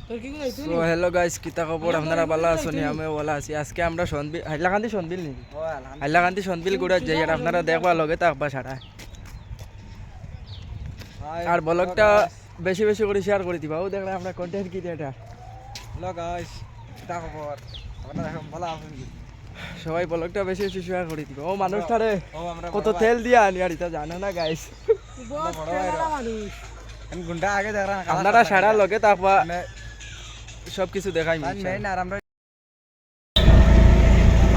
So hello guys, কিতা খবর? আপনারা ভালো আছেন? আমিও ভালো আছি। আজকে আমরা হাইলাকান্দি সনবিল নি হাইলাকান্দি সনবিল ঘুরে যাই, আর আপনারা দেখবা লগে থাকবা সারা। আর ব্লগটা বেশি বেশি করে শেয়ার করে দিবা। ও দেখলে আমরা কন্টেন্ট ক্রিয়েটার। হ্যালো গাইস, কিতা খবর? আপনারা এখন ভালো আছেন কি? সবাই ব্লগটা বেশি বেশি শেয়ার করে দিবা। ও মানুষটারে কত তেল দিয়া আনি আর এটা জানে না গাইস। গুন্ডা আগে দেখ আপনারা সারা লগে থাকবা, সব কিছু দেখাই।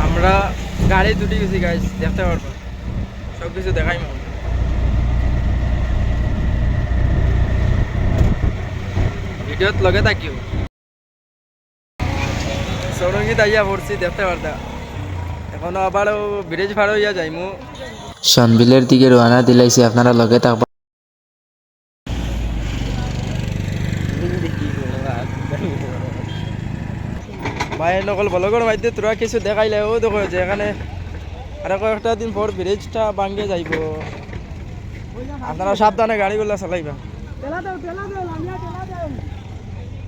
আমরা গাড়ি দুটি গেছি গাইস, দেখতে পারবা সব কিছু দেখাই। ভিডিওত লগে থাকিও। সৌরঙ্গী তাইয়া পড়ছি, দেখতে পারতা। এখনো আবারও ব্রিজ পার হইয়া যাইমু। সনবিলের দিকে রওনা দিলাইছি, আপনারা লগে থাকবা। ভাই নকল ব্লগের মাধ্যমে তোরা কিছু দেখাইলে ও দেখো যে এখানে আর কয়েকটা দিন পর ব্রিজটা ভাঙ্গে যাইব। আপনারা সাবধানে গাড়িগুলো চালাইবা।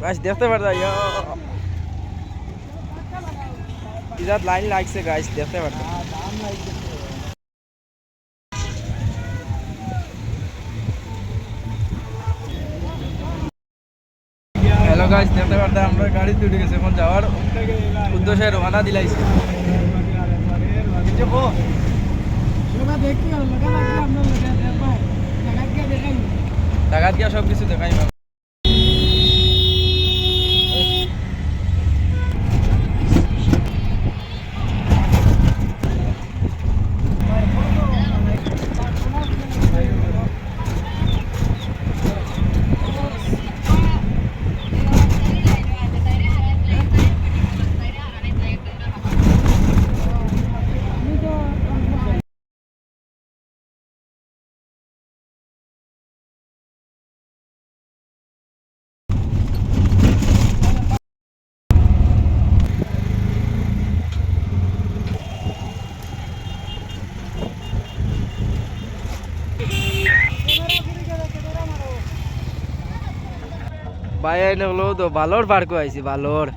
গাছ দেখতে পারতা ইজাত লাইন লাগছে গাছ, দেখতে পারতা। হ্যালো গাইস, দেখতে পারতা আমরা গাড়ি তুলে গেছে, এখন যাওয়ার উদ্দেশ্যে রওনা দিলাইছি। ঢাকাত গিয়া সব কিছু দেখাই। ভাই আইনে হলো তো ভালোর পার্ক আইছি, ভালোর।